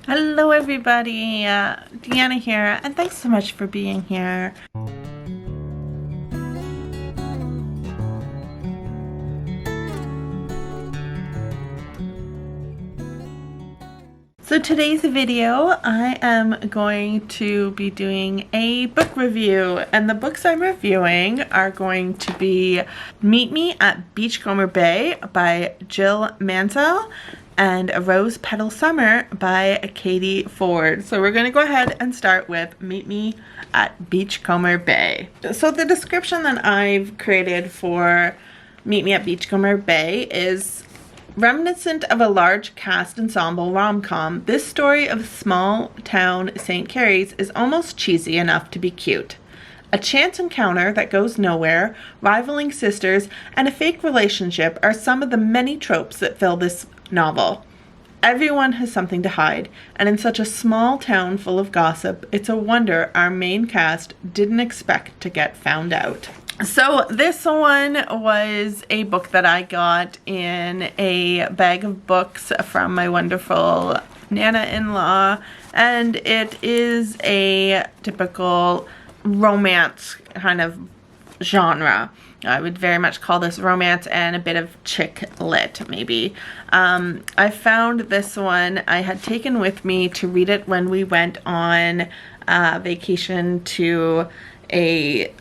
Hello everybody, Deanna here, and thanks so much for being here. So today's video, I am going to be doing a book review, and the books I'm reviewing are going to be Meet Me at Beachcomber Bay by Jill Mansell and A Rose Petal Summer by Katie Ford. So we're going to go ahead and start with Meet Me at Beachcomber Bay. So the description that I've created for Meet Me at Beachcomber Bay is reminiscent of a large cast ensemble rom-com. This story of small town St. Carey's is almost cheesy enough to be cute. A chance encounter that goes nowhere, rivaling sisters, and a fake relationship are some of the many tropes that fill this novel. Everyone has something to hide, and in such a small town full of gossip, it's a wonder our main cast didn't expect to get found out. So this one was a book that I got in a bag of books from my wonderful Nana-in-law, and it is a typical romance kind of genre. I would very much call this romance and a bit of chick lit, maybe. I found this one I had taken with me to read it when we went on vacation to a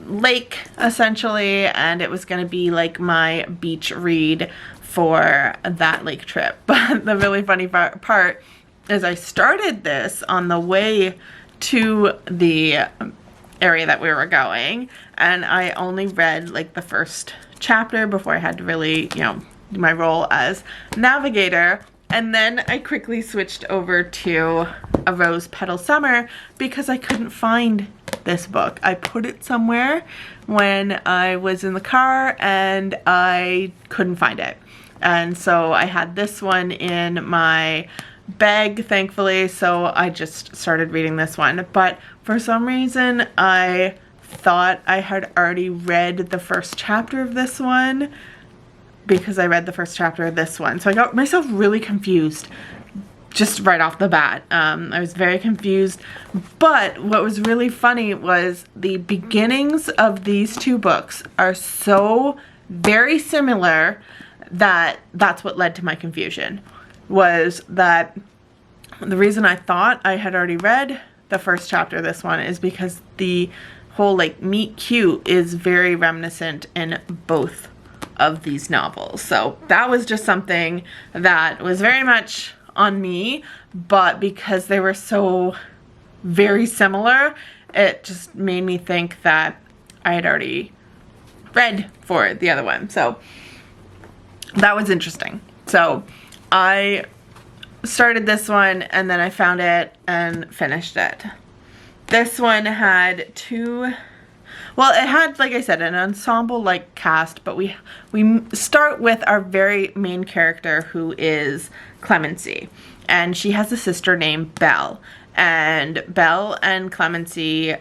lake, essentially, and it was going to be like my beach read for that lake trip. But the really funny part is I started this on the way to the area that we were going, and I only read like the first chapter before I had to really, do my role as navigator. And then I quickly switched over to A Rose Petal Summer because I couldn't find this book. I put it somewhere when I was in the car and I couldn't find it. And so I had this one in my bag, thankfully, so I just started reading this one. But for some reason, I thought I had already read the first chapter of this one because I read the first chapter of this one. So I got myself really confused just right off the bat. I was very confused, but what was really funny was the beginnings of these two books are so very similar that that's what led to my confusion. Was that the reason I thought I had already read the first chapter of this one is because the whole like meet cute is very reminiscent in both of these novels. So that was just something that was very much on me, but because they were so very similar, it just made me think that I had already read for the other one. So that was interesting. So I started this one and then I found it and finished it. This one had it had, like I said, an ensemble-like cast, but we start with our very main character, who is Clemency, and she has a sister named Belle, and Belle and Clemency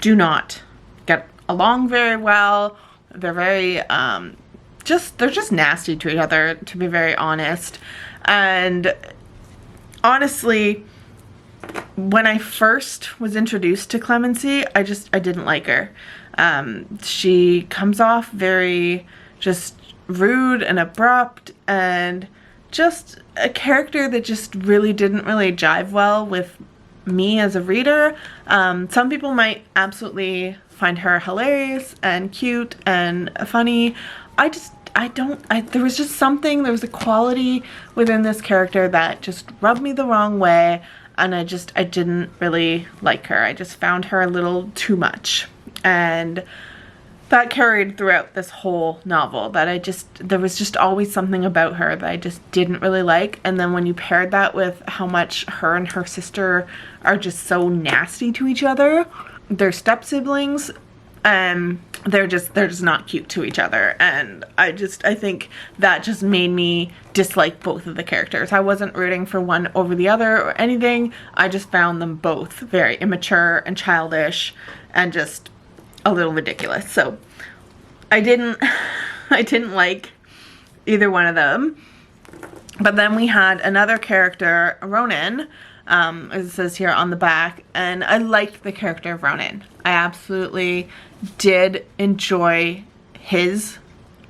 do not get along very well. They're very they're just nasty to each other, to be very honest. And honestly, when I first was introduced to Clemency, I didn't like her. She comes off very just rude and abrupt, and just a character that just really didn't jive well with me as a reader. Some people might absolutely find her hilarious and cute and funny. There was just something, there was a quality within this character that just rubbed me the wrong way, and I didn't really like her. I just found her a little too much, and that carried throughout this whole novel, that there was just always something about her that I just didn't really like. And then when you paired that with how much her and her sister are just so nasty to each other, they're step siblings, and they're just not cute to each other, and I think that just made me dislike both of the characters. I wasn't rooting for one over the other or anything. I just found them both very immature and childish and just a little ridiculous. So I didn't like either one of them. But then we had another character, Ronan, as it says here on the back, and I liked the character of Ronan. I absolutely did enjoy his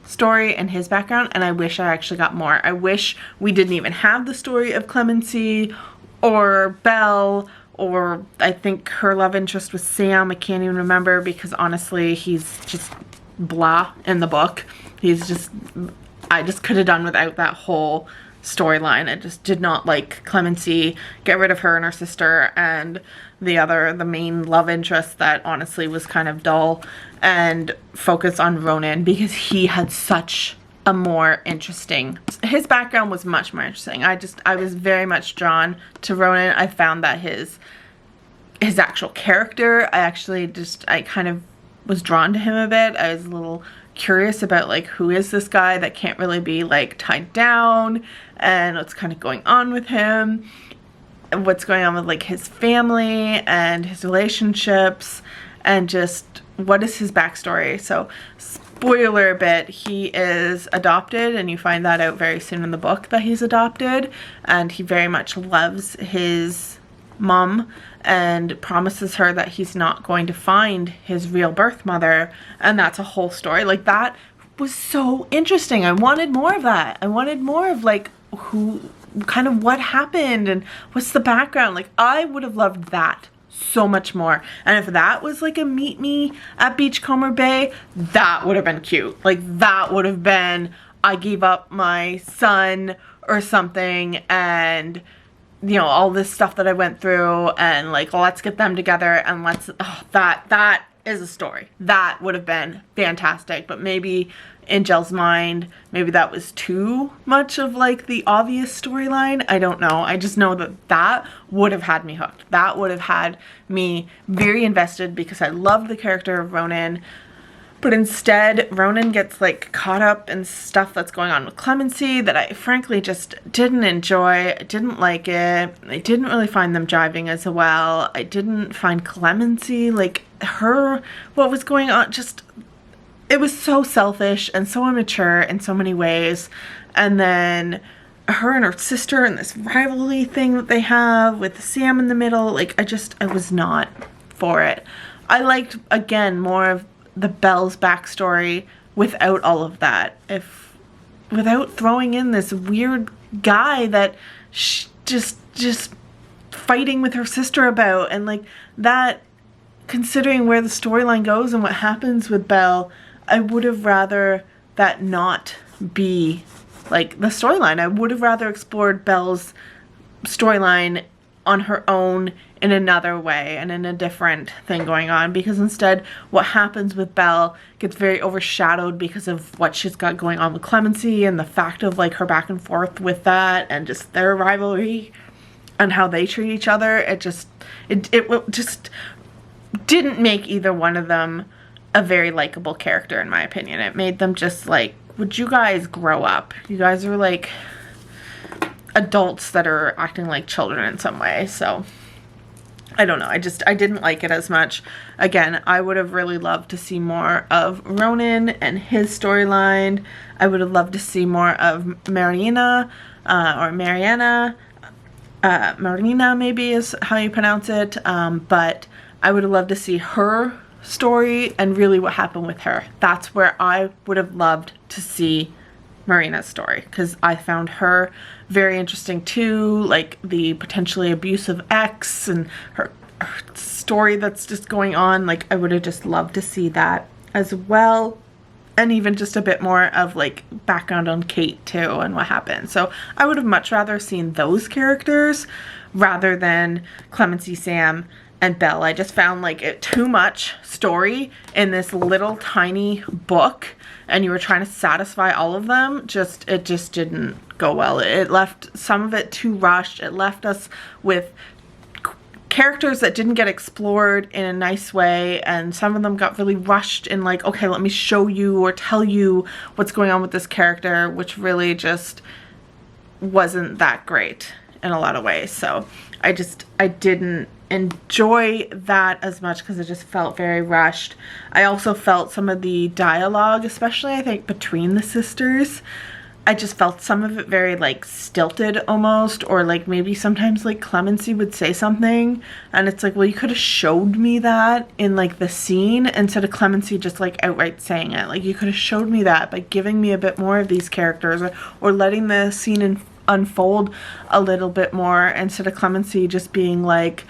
story and his background, and I wish I actually got more. I wish we didn't even have the story of Clemency or Belle, or I think her love interest was Sam. I can't even remember, because honestly he's just blah in the book. He's just, I just could have done without that whole storyline. I just did not like Clemency. Get rid of her and her sister and the main love interest that honestly was kind of dull, and focus on Ronan, because he had such a more interesting, his background was much more interesting. I was very much drawn to Ronan. I found that his actual character, I kind of was drawn to him a bit. I was a little curious about like, who is this guy that can't really be like tied down, and what's kind of going on with him, and what's going on with like his family and his relationships, and just what is his backstory. So spoiler a bit, he is adopted, and you find that out very soon in the book that he's adopted, and he very much loves his mom and promises her that he's not going to find his real birth mother, and that's a whole story. Like, that was so interesting. I wanted more of that. I wanted more of like who, kind of what happened and what's the background. Like, I would have loved that so much more. And if that was like a meet me at Beachcomber Bay, that would have been cute. Like, that would have been, I gave up my son or something, and you know, all this stuff that I went through, and like, let's get them together, and let's, oh, that is a story. That would have been fantastic. But maybe in Jill's mind, maybe that was too much of like the obvious storyline. I don't know. I just know that would have had me hooked. That would have had me very invested, because I loved the character of Ronan. But instead, Ronan gets like caught up in stuff that's going on with Clemency that I frankly just didn't enjoy. I didn't like it. I didn't really find them jiving as well. I didn't find Clemency, like her, what was going on, just, it was so selfish and so immature in so many ways. And then her and her sister and this rivalry thing that they have with Sam in the middle, like I was not for it. I liked, again, more of the Belle's backstory without all of that. Without throwing in this weird guy that just fighting with her sister about, and like that, considering where the storyline goes and what happens with Belle, I would have rather that not be like the storyline. I would have rather explored Belle's storyline on her own in another way and in a different thing going on, because instead what happens with Belle gets very overshadowed because of what she's got going on with Clemency, and the fact of like her back and forth with that, and just their rivalry and how they treat each other. It just didn't make either one of them a very likable character, in my opinion. It made them just like, would you guys grow up? You guys are like adults that are acting like children in some way. So I don't know. I didn't like it as much. Again, I would have really loved to see more of Ronan and his storyline. I would have loved to see more of Marina, Marina maybe is how you pronounce it. But I would have loved to see her story and really what happened with her. That's where I would have loved to see Marina's story, because I found her very interesting too, like the potentially abusive ex and her story that's just going on. Like, I would have just loved to see that as well, and even just a bit more of like background on Kate too and what happened. So I would have much rather seen those characters rather than Clemency, Sam, and Belle. I just found like it too much story in this little tiny book, and you were trying to satisfy all of them. It just didn't go well. It left some of it too rushed. It left us with characters that didn't get explored in a nice way, and some of them got really rushed in like, okay, let me show you or tell you what's going on with this character, which really just wasn't that great in a lot of ways. So I didn't enjoy that as much, because it just felt very rushed. I also felt some of the dialogue, especially I think between the sisters, I just felt some of it very like stilted almost, or like maybe sometimes like Clemency would say something and it's like, well, you could have showed me that in like the scene instead of Clemency just like outright saying it. Like you could have showed me that by giving me a bit more of these characters, or letting the scene unfold a little bit more instead of Clemency just being like,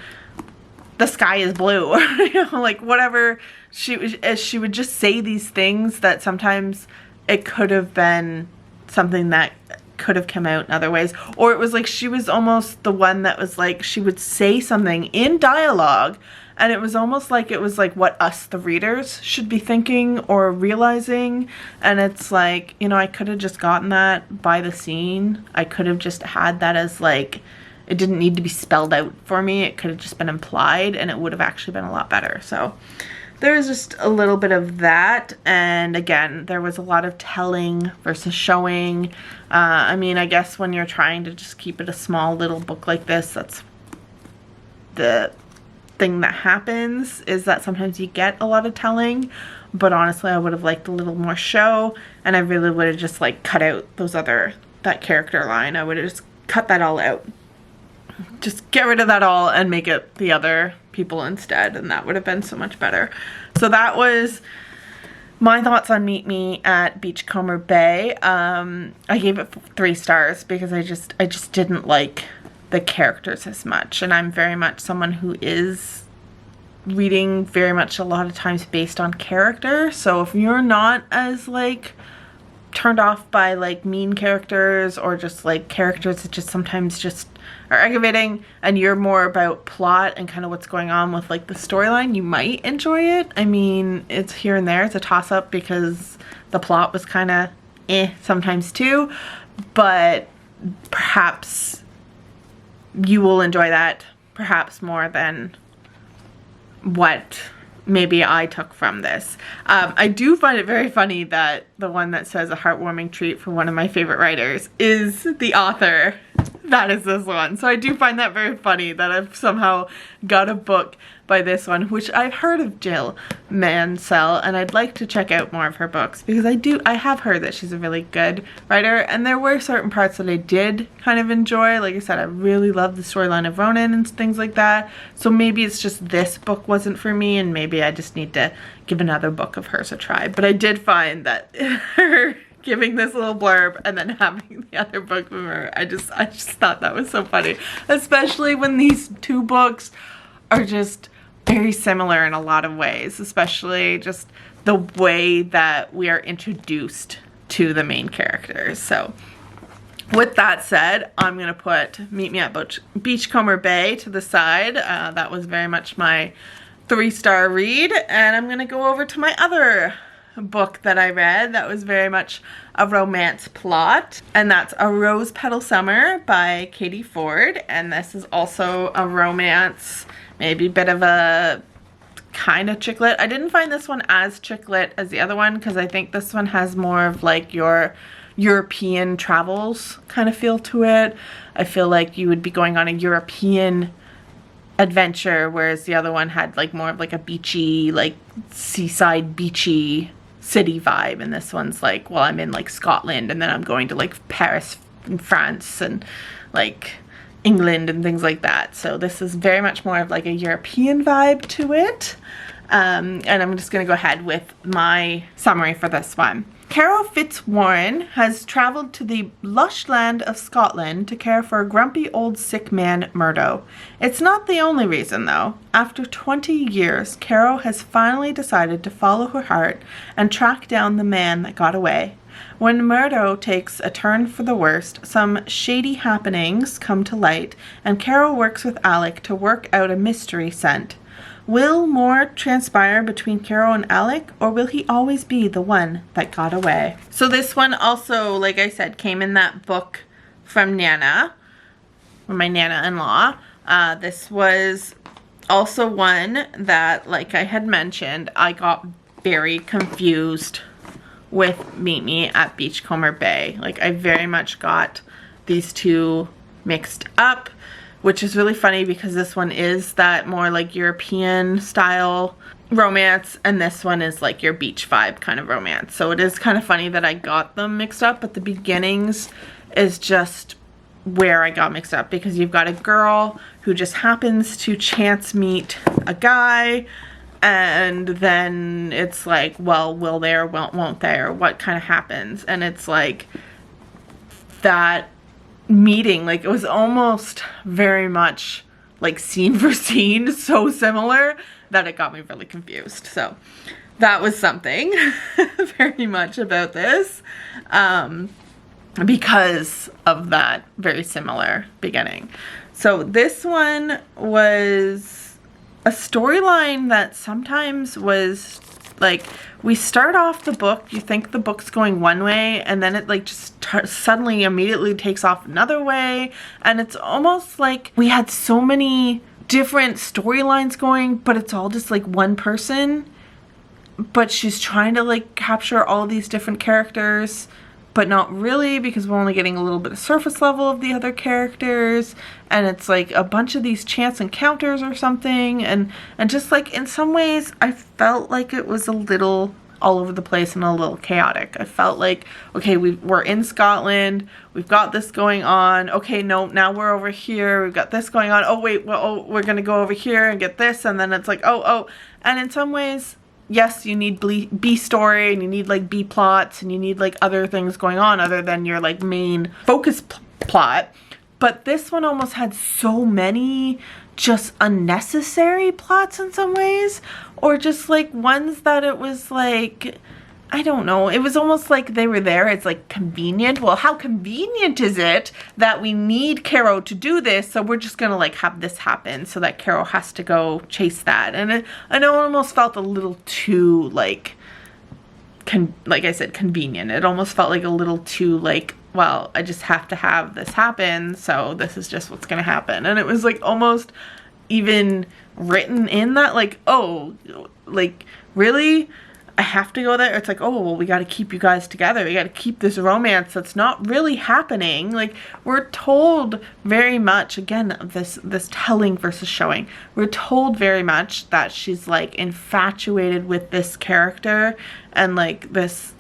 the sky is blue, or you know, like whatever. She would just say these things that sometimes it could have been something that could have come out in other ways. Or it was like she was almost the one that was like, she would say something in dialogue and it was almost like it was like what us the readers should be thinking or realizing. And it's like, you know, I could have just gotten that by the scene. I could have just had that as like, it didn't need to be spelled out for me. It could have just been implied and it would have actually been a lot better. So there was just a little bit of that, and again, there was a lot of telling versus showing. I mean, I guess when you're trying to just keep it a small little book like this, that's the thing that happens, is that sometimes you get a lot of telling, but honestly, I would have liked a little more show, and I really would have just like cut out that character line. I would have just cut that all out. Just get rid of that all and make it the other people instead, and that would have been so much better. So that was my thoughts on Meet Me at Beachcomber Bay. I gave it 3 stars because I just didn't like the characters as much, and I'm very much someone who is reading very much a lot of times based on character. So if you're not as like turned off by like mean characters or just like characters that just sometimes just are aggravating, and you're more about plot and kind of what's going on with like the storyline, you might enjoy it. I mean, it's here and there. It's a toss-up because the plot was kind of sometimes too, but perhaps you will enjoy that perhaps more than what maybe I took from this. I do find it very funny that the one that says a heartwarming treat for one of my favorite writers is the author that is this one. So I do find that very funny that I've somehow got a book by this one, which I've heard of Jill Mansell, and I'd like to check out more of her books because I have heard that she's a really good writer, and there were certain parts that I did kind of enjoy. Like I said, I really love the storyline of Ronan and things like that. So maybe it's just this book wasn't for me, and maybe I just need to give another book of hers a try. But I did find that her giving this little blurb and then having the other book from her, I just thought that was so funny, especially when these 2 books are just very similar in a lot of ways, especially just the way that we are introduced to the main characters. So with that said, I'm gonna put Meet Me at Beachcomber Bay to the side. That was very much my 3-star read, and I'm gonna go over to my other book that I read that was very much a romance plot, and that's A Rose Petal Summer by Katie Ford. And this is also a romance, maybe a bit of a kind of chick lit. I didn't find this one as chick lit as the other one because I think this one has more of like your European travels kind of feel to it. I feel like you would be going on a European adventure, whereas the other one had like more of like a beachy, like seaside beachy city vibe, and this one's like, well, I'm in like Scotland and then I'm going to like Paris and France and like England and things like that. So this is very much more of like a European vibe to it. And I'm just gonna go ahead with my summary for this one. Carol Fitzwarren has traveled to the lush land of Scotland to care for a grumpy old sick man, Murdo. It's not the only reason, though. After 20 years, Carol has finally decided to follow her heart and track down the man that got away. When Murdo takes a turn for the worst, some shady happenings come to light, and Carol works with Alec to work out a mystery scent. Will more transpire between Carol and Alec, or will he always be the one that got away? So this one also, like I said, came in that book from Nana, or my Nana-in-law. This was also one that, like I had mentioned, I got very confused with Meet Me at Beachcomber Bay. Like, I very much got these 2 mixed up, which is really funny because this one is that more like European style romance, and this one is like your beach vibe kind of romance. So it is kind of funny that I got them mixed up, but the beginnings is just where I got mixed up, because you've got a girl who just happens to chance meet a guy, and then it's like, well, will they or won't they, or what kind of happens? And it's like that meeting, like it was almost very much like scene for scene, so similar that it got me really confused. So that was something very much about this, because of that very similar beginning. So this one was a storyline that sometimes was like, we start off the book, you think the book's going one way, and then it like just suddenly immediately takes off another way, and it's almost like we had so many different storylines going, but it's all just like one person, but she's trying to like capture all these different characters, but not really, because we're only getting a little bit of surface level of the other characters, and it's like a bunch of these chance encounters or something, and just like in some ways I felt like it was a little all over the place and a little chaotic. I felt like, okay, we're in Scotland, we've got this going on, okay, no, now we're over here, we've got this going on, oh wait, well, oh, we're gonna go over here and get this, and then it's like, oh, and in some ways, yes, you need B story, and you need like B plots, and you need like other things going on other than your like main focus plot. But this one almost had so many just unnecessary plots in some ways, or just like ones that it was like, I don't know, it was almost like they were there, it's like convenient. Well, how convenient is it that we need Caro to do this, so we're just gonna like have this happen so that Caro has to go chase that. And I know it almost felt a little too like I said, convenient. It almost felt like a little too like, well, I just have to have this happen, so this is just what's gonna happen. And it was like almost even written in that like, oh, like really? I have to go there? It's like, oh, well, we got to keep you guys together. We got to keep this romance that's not really happening. Like, we're told very much, again, this telling versus showing. We're told very much that she's like infatuated with this character and like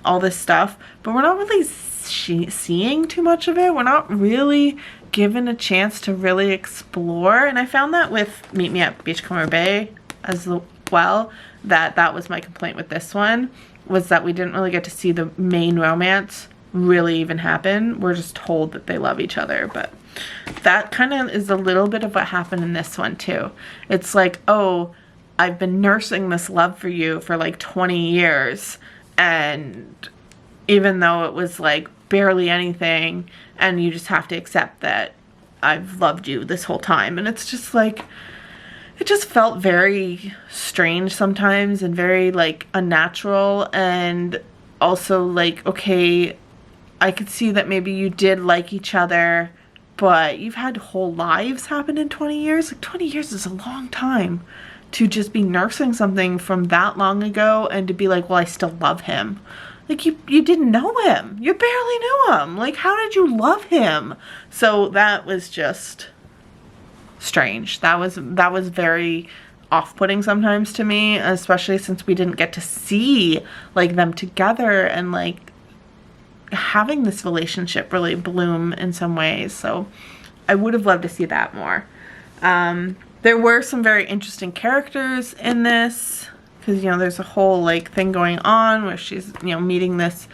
all this stuff, but we're not really seeing too much of it. We're not really given a chance to really explore. And I found that with Meet Me at Beachcomber Bay as well. That was my complaint with this one, was that we didn't really get to see the main romance really even happen. We're just told that they love each other, but that kind of is a little bit of what happened in this one too. It's like, oh, I've been nursing this love for you for like 20 years, and even though it was like barely anything, and you just have to accept that I've loved you this whole time. And it's just like, it just felt very strange sometimes and very like unnatural, and also like, okay, I could see that maybe you did like each other, but you've had whole lives happen in 20 years. Like 20 years is a long time to just be nursing something from that long ago and to be like, well, I still love him. Like you didn't know him. You barely knew him. Like, how did you love him? So that was just strange. That was very off-putting sometimes to me, especially since we didn't get to see like them together and like having this relationship really bloom in some ways. So I would have loved to see that more. There were some very interesting characters in this, because you know there's a whole like thing going on where she's, you know, meeting this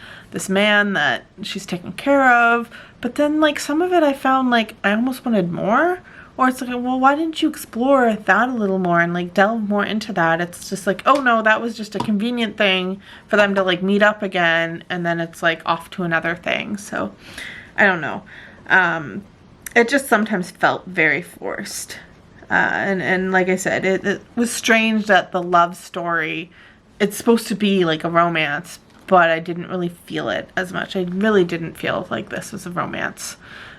man that she's taking care of, but then like some of it I found like I almost wanted more. Or it's like, well, why didn't you explore that a little more and like delve more into that? It's just like, oh no, that was just a convenient thing for them to like meet up again, and then it's like off to another thing. So I don't know. It just sometimes felt very forced. And like I said, it was strange that the love story, it's supposed to be like a romance, but I didn't really feel it as much. I really didn't feel like this was a romance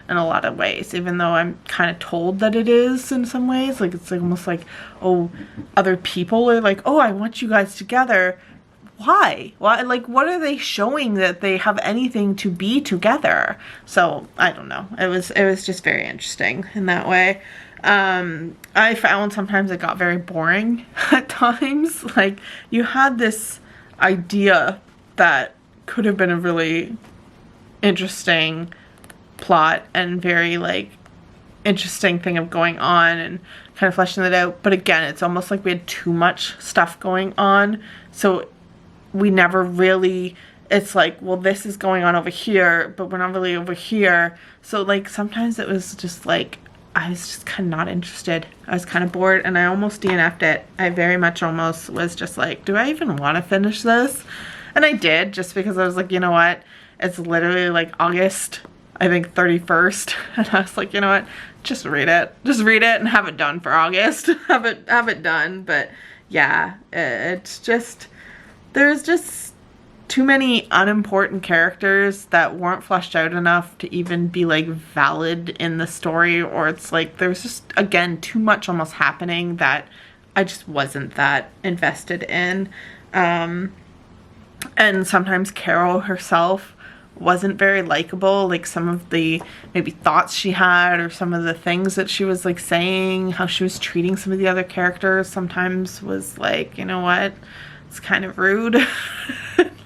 in a lot of ways, even though I'm kind of told that it is in some ways. Like it's almost like, oh, other people are like, oh, I want you guys together. Why? Like, what are they showing that they have anything to be together? So I don't know. It was just very interesting in that way. I found sometimes it got very boring at times. Like, you had this idea that could have been a really interesting plot and very, like, interesting thing of going on and kind of fleshing it out. But again, it's almost like we had too much stuff going on. So we never really, it's like, well, this is going on over here, but we're not really over here. So, like, sometimes it was just like, I was just kind of not interested. I was kind of bored and I almost DNF'd it. I very much almost was just like, do I even want to finish this? And I did, just because I was like, you know what? It's literally like August, I think 31st. And I was like, you know what? Just read it. Just read it and have it done for August. have it done. But yeah, it's just, there's just too many unimportant characters that weren't fleshed out enough to even be like valid in the story, or it's like there's just, again, too much almost happening that I just wasn't that invested in. And sometimes Carol herself wasn't very likable. Like, some of the maybe thoughts she had, or some of the things that she was like saying, how she was treating some of the other characters sometimes was like, you know what, it's kind of rude.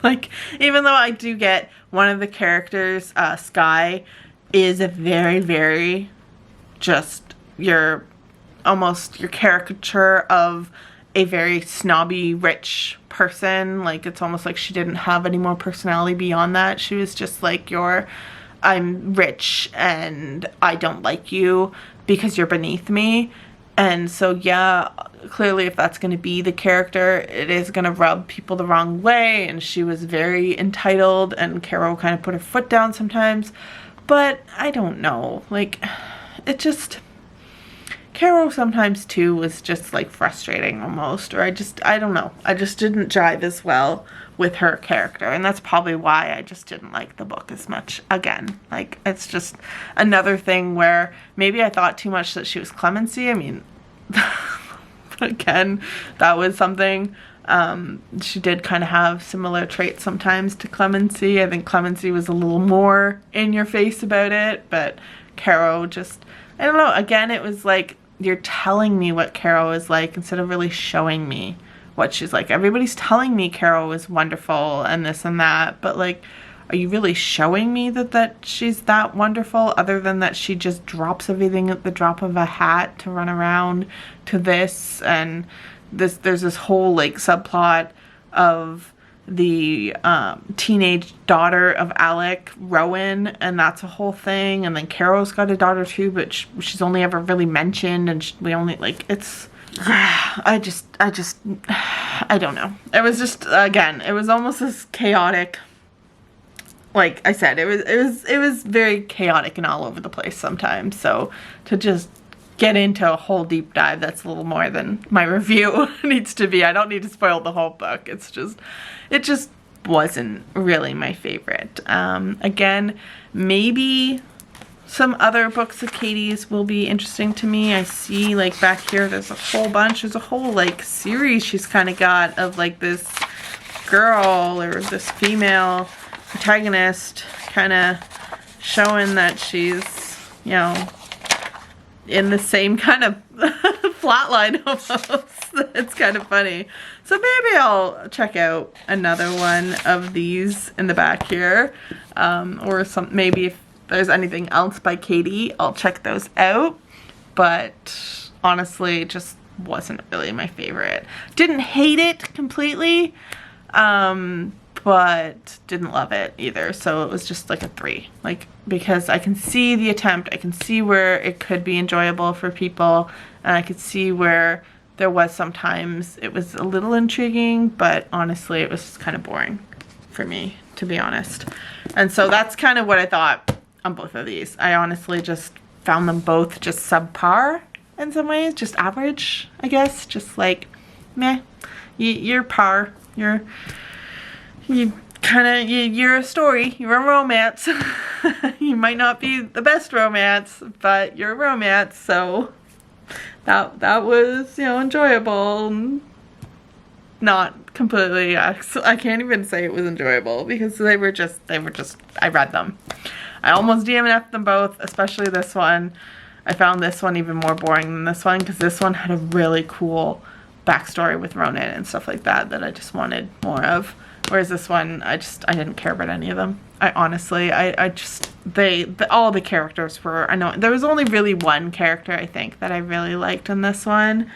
Like, even though I do get one of the characters, Sky, is a very, very just almost your caricature of a very snobby, rich person. Like, it's almost like she didn't have any more personality beyond that. She was just like I'm rich and I don't like you because you're beneath me. And so, yeah, clearly if that's going to be the character, it is going to rub people the wrong way. And she was very entitled, and Carol kind of put her foot down sometimes. But I don't know. Like, it just, Carol sometimes too was just like frustrating almost. Or I don't know. I just didn't jive as well with her character. And that's probably why I just didn't like the book as much. Again, like, it's just another thing where maybe I thought too much that she was Clemency. I mean, again, that was something. She did kind of have similar traits sometimes to Clemency. I think Clemency was a little more in your face about it, but Carol just, I don't know. Again, it was like, you're telling me what Carol is like instead of really showing me what she's like. Everybody's telling me Carol is wonderful and this and that, but like, are you really showing me that she's that wonderful, other than that she just drops everything at the drop of a hat to run around to this? And there's this whole like subplot of the teenage daughter of Alec, Rowan, and that's a whole thing. And then Carol's got a daughter too, but she's only ever really mentioned, and we only, like, it's, I don't know. It was just, again, it was almost as chaotic. Like I said, it was very chaotic and all over the place sometimes. So to just get into a whole deep dive, that's a little more than my review needs to be. I don't need to spoil the whole book. It just wasn't really my favorite. Again, maybe some other books of Katie's will be interesting to me. I see, like, back here, there's a whole bunch. There's a whole, like, series she's kind of got of, like, this girl or this female protagonist kind of showing that she's, you know, in the same kind of flatline almost. It's kind of funny. So maybe I'll check out another one of these in the back here. Or maybe if there's anything else by Katie, I'll check those out. But honestly, it just wasn't really my favorite. Didn't hate it completely, but didn't love it either. So it was just like a 3. Like, because I can see the attempt, I can see where it could be enjoyable for people, and I could see where there was sometimes it was a little intriguing, but honestly it was just kind of boring for me, to be honest. And so that's kind of what I thought on both of these. I honestly just found them both just subpar in some ways, just average, I guess. Just like, meh, you're par, you're a story, you're a romance. You might not be the best romance, but you're a romance, so that was, you know, enjoyable. Not completely, I can't even say it was enjoyable, because they were just, I read them. I almost DNF'd them both, especially this one. I found this one even more boring than this one because this one had a really cool backstory with Ronan and stuff like that that I just wanted more of. Whereas this one, I didn't care about any of them. I honestly, all the characters were, I know, there was only really one character I think that I really liked in this one.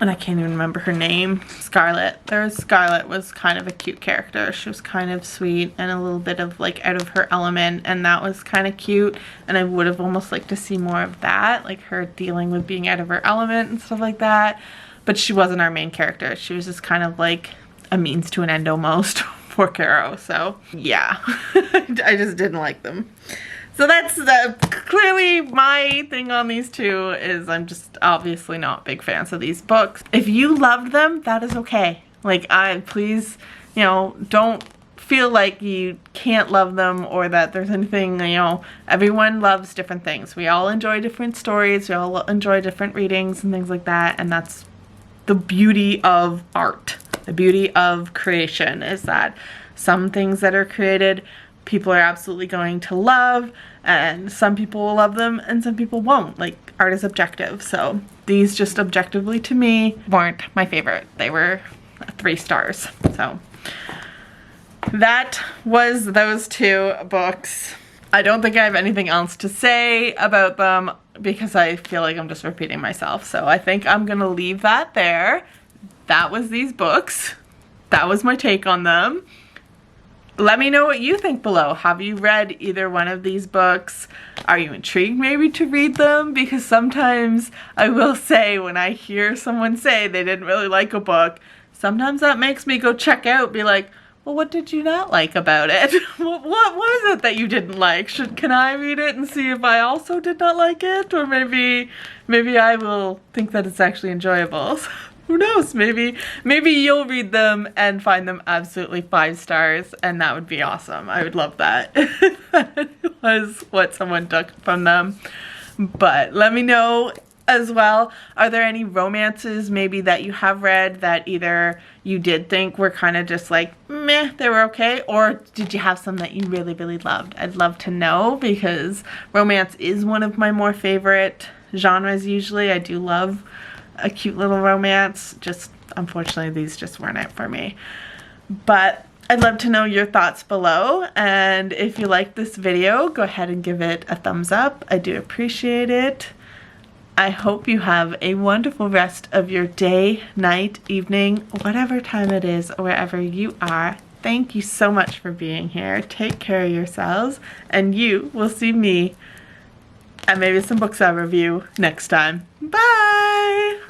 And I can't even remember her name. Scarlet. Scarlet was kind of a cute character. She was kind of sweet and a little bit of like out of her element, and that was kind of cute, and I would have almost liked to see more of that, like her dealing with being out of her element and stuff like that. But she wasn't our main character. She was just kind of like a means to an end almost for Caro. So yeah, I just didn't like them. So that's clearly my thing on these two, is I'm just obviously not big fans of these books. If you loved them, that is okay. Like, please, you know, don't feel like you can't love them or that there's anything, you know, everyone loves different things. We all enjoy different stories. We all enjoy different readings and things like that. And that's the beauty of art. The beauty of creation is that some things that are created, people are absolutely going to love, and some people will love them and some people won't. Like, art is objective, so these just objectively to me weren't my favorite. They were 3 stars. So that was those 2 books. I don't think I have anything else to say about them because I feel like I'm just repeating myself, so I think I'm gonna leave that there. That was these books. That was my take on them. Let me know what you think below. Have you read either one of these books? Are you intrigued maybe to read them? Because sometimes I will say, when I hear someone say they didn't really like a book, sometimes that makes me go check out, be like, well, what did you not like about it? What was it that you didn't like? Can I read it and see if I also did not like it? Or maybe I will think that it's actually enjoyable. Who knows? Maybe you'll read them and find them absolutely 5 stars, and that would be awesome. I would love that if that was what someone took from them. But let me know as well, are there any romances maybe that you have read that either you did think were kind of just like meh, they were okay, or did you have some that you really, really loved? I'd love to know, because romance is one of my more favorite genres usually. I do love a cute little romance. Just unfortunately these just weren't it for me. But I'd love to know your thoughts below, and if you liked this video, go ahead and give it a thumbs up. I do appreciate it. I hope you have a wonderful rest of your day, night, evening, whatever time it is, wherever you are. Thank you so much for being here. Take care of yourselves, and you will see me and maybe some books I review next time. Bye!